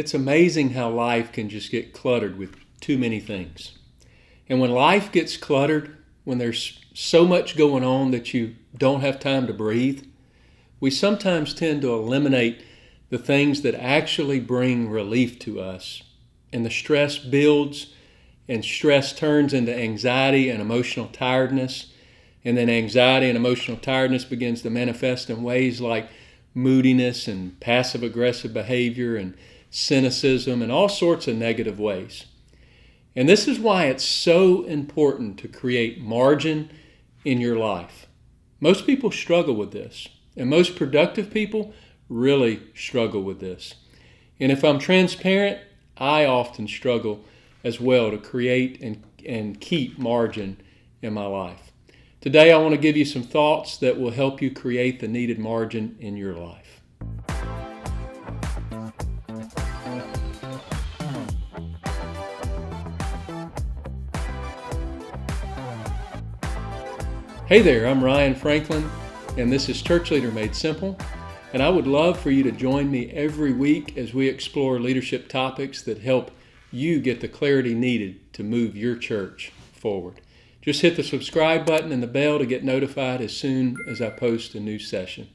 It's amazing how life can just get cluttered with too many things. And when life gets cluttered, when there's so much going on that you don't have time to breathe, we sometimes tend to eliminate the things that actually bring relief to us. And the stress builds, and stress turns into anxiety and emotional tiredness. And then anxiety and emotional tiredness begins to manifest in ways like moodiness and passive-aggressive behavior and cynicism and all sorts of negative ways. And this is why it's so important to create margin in your life. Most people struggle with this, and most productive people really struggle with this. And if I'm transparent, I often struggle as well to create and keep margin in my life. Today I want to give you some thoughts that will help you create the needed margin in your life. Hey there, I'm Ryan Franklin, and this is Church Leader Made Simple, and I would love for you to join me every week as we explore leadership topics that help you get the clarity needed to move your church forward. Just hit the subscribe button and the bell to get notified as soon as I post a new session.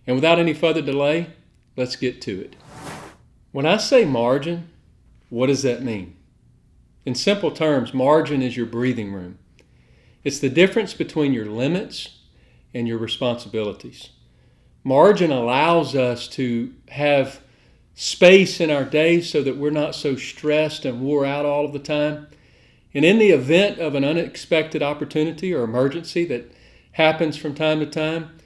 And without any further delay, let's get to it. When I say margin, what does that mean? In simple terms, margin is your breathing room. It's the difference between your limits and your responsibilities. Margin allows us to have space in our day so that we're not so stressed and wore out all of the time. And in the event of an unexpected opportunity or emergency that happens from time to time,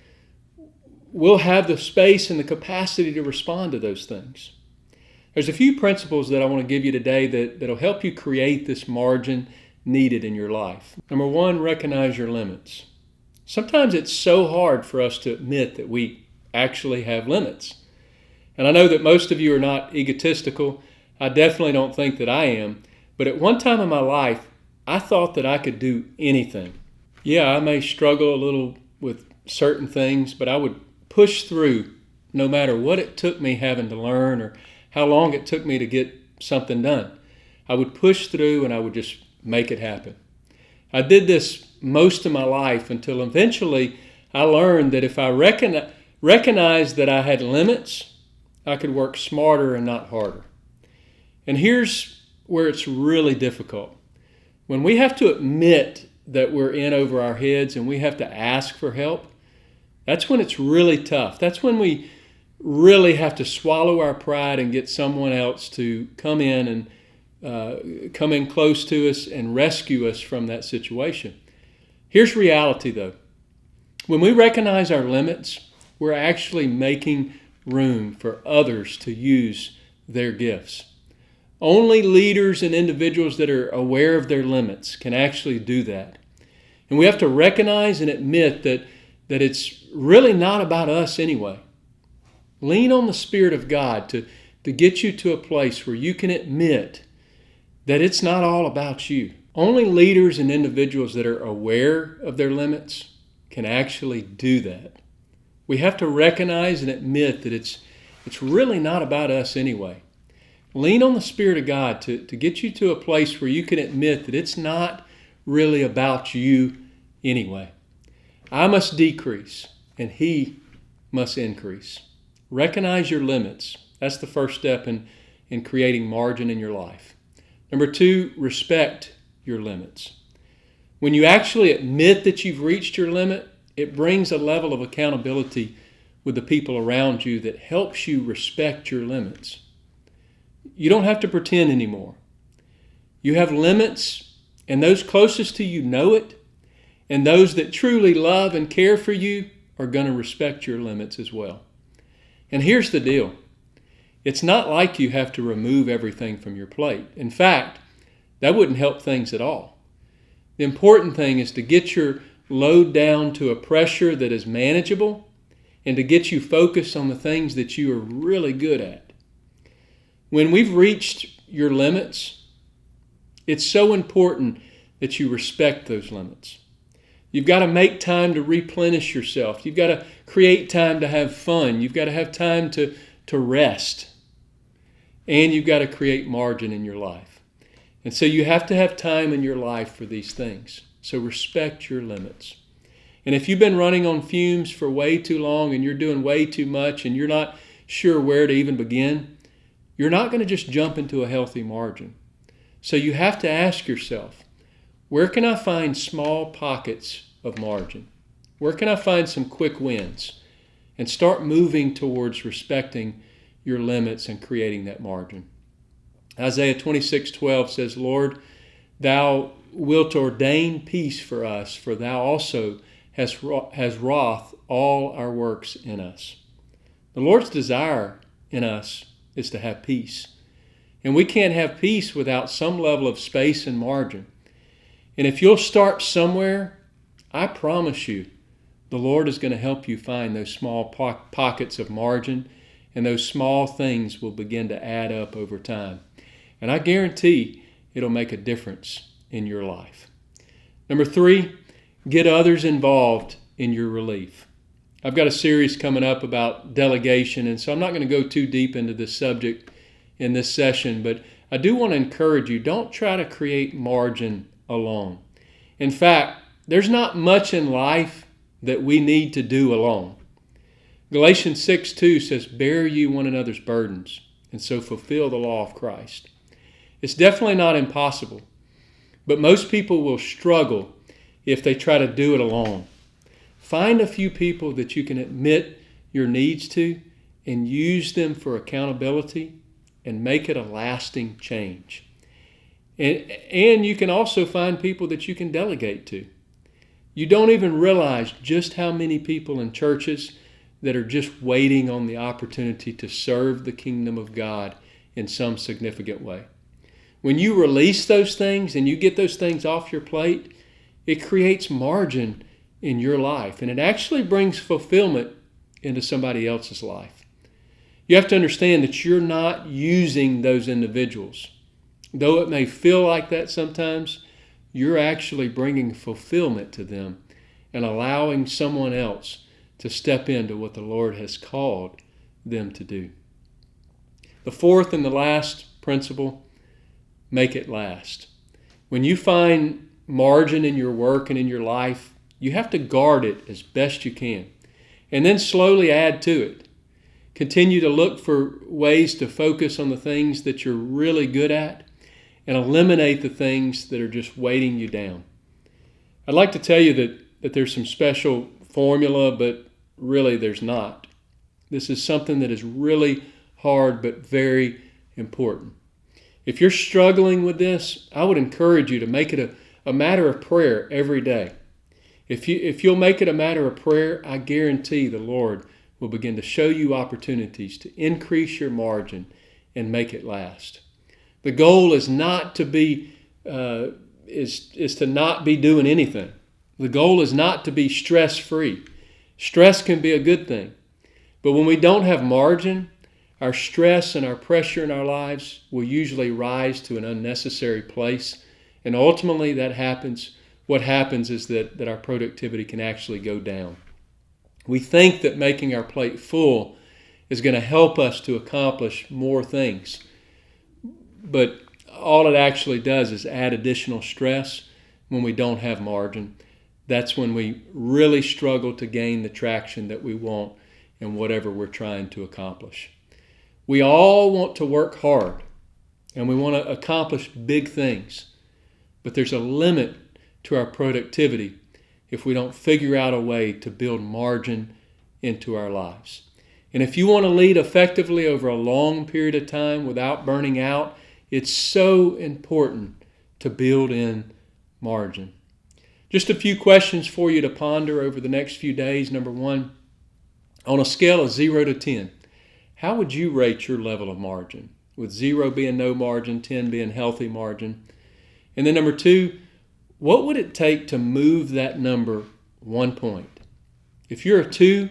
we'll have the space and the capacity to respond to those things. There's a few principles that I want to give you today that'll help you create this margin needed in your life. Number one, recognize your limits. Sometimes it's so hard for us to admit that we actually have limits. And I know that most of you are not egotistical. I definitely don't think that I am. But at one time in my life, I thought that I could do anything. Yeah, I may struggle a little with certain things, but I would push through no matter what it took me having to learn or how long it took me to get something done. I would push through and I would just make it happen. I did this most of my life until eventually I learned that if I recognized that I had limits, I could work smarter and not harder. And here's where it's really difficult. When we have to admit that we're in over our heads and we have to ask for help, that's when it's really tough. That's when we really have to swallow our pride and get someone else to come in close to us and rescue us from that situation. Here's reality though. When we recognize our limits, we're actually making room for others to use their gifts. Only leaders and individuals that are aware of their limits can actually do that. And we have to recognize and admit that it's really not about us anyway. Lean on the Spirit of God to get you to a place where you can admit that it's not all about you. Only leaders and individuals that are aware of their limits can actually do that. We have to recognize and admit that it's really not about us anyway. Lean on the Spirit of God to get you to a place where you can admit that it's not really about you anyway. I must decrease and He must increase. Recognize your limits. That's the first step in creating margin in your life. Number two, respect your limits. When you actually admit that you've reached your limit, it brings a level of accountability with the people around you that helps you respect your limits. You don't have to pretend anymore. You have limits, and those closest to you know it, and those that truly love and care for you are going to respect your limits as well. And here's the deal. It's not like you have to remove everything from your plate. In fact, that wouldn't help things at all. The important thing is to get your load down to a pressure that is manageable and to get you focused on the things that you are really good at. When we've reached your limits, it's so important that you respect those limits. You've got to make time to replenish yourself. You've got to create time to have fun. You've got to have time to rest. and you've got to create margin in your life. And so you have to have time in your life for these things. So respect your limits. And if you've been running on fumes for way too long and you're doing way too much and you're not sure where to even begin, you're not going to just jump into a healthy margin. So you have to ask yourself, where can I find small pockets of margin? Where can I find some quick wins? And start moving towards respecting your limits and creating that margin. Isaiah 26:12 says, Lord, thou wilt ordain peace for us, for thou also hast wrought all our works in us. The Lord's desire in us is to have peace. And we can't have peace without some level of space and margin. And if you'll start somewhere, I promise you, the Lord is going to help you find those small pockets of margin, and those small things will begin to add up over time. And I guarantee it'll make a difference in your life. Number 3, get others involved in your relief. I've got a series coming up about delegation, and so I'm not going to go too deep into this subject in this session, but I do want to encourage you, don't try to create margin alone. In fact, there's not much in life that we need to do alone. Galatians 6:2 says, bear you one another's burdens, and so fulfill the law of Christ. It's definitely not impossible, but most people will struggle if they try to do it alone. Find a few people that you can admit your needs to and use them for accountability and make it a lasting change. And you can also find people that you can delegate to. You don't even realize just how many people in churches that are just waiting on the opportunity to serve the kingdom of God in some significant way. When you release those things and you get those things off your plate, it creates margin in your life, and it actually brings fulfillment into somebody else's life. You have to understand that you're not using those individuals. Though it may feel like that sometimes, you're actually bringing fulfillment to them and allowing someone else to step into what the Lord has called them to do. The 4th and the last principle, make it last. When you find margin in your work and in your life, you have to guard it as best you can, and then slowly add to it. Continue to look for ways to focus on the things that you're really good at and eliminate the things that are just weighting you down. I'd like to tell you that there's some special formula, but really there's not. This is something that is really hard but very important. If you're struggling with this, I would encourage you to make it a matter of prayer every day. If you'll make it a matter of prayer, I guarantee the Lord will begin to show you opportunities to increase your margin and make it last. The goal is not to be is to not be doing anything. The goal is not to be stress-free. Stress can be a good thing, but when we don't have margin, our stress and our pressure in our lives will usually rise to an unnecessary place, and ultimately what happens is that our productivity can actually go down. We think that making our plate full is going to help us to accomplish more things, but all it actually does is add additional stress when we don't have margin. That's when we really struggle to gain the traction that we want in whatever we're trying to accomplish. We all want to work hard and we want to accomplish big things, but there's a limit to our productivity if we don't figure out a way to build margin into our lives. And if you want to lead effectively over a long period of time without burning out, it's so important to build in margin. Just a few questions for you to ponder over the next few days. Number 1, on a scale of 0 to 10, how would you rate your level of margin? With 0 being no margin, 10 being healthy margin. And then number 2, what would it take to move that number 1 point? If you're a 2,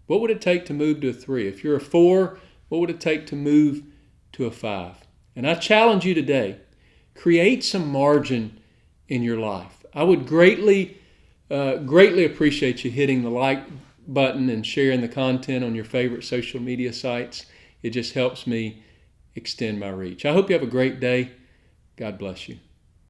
what would it take to move to a 3? If you're a 4, what would it take to move to a 5? And I challenge you today, create some margin in your life. I would greatly appreciate you hitting the like button and sharing the content on your favorite social media sites. It just helps me extend my reach. I hope you have a great day. God bless you.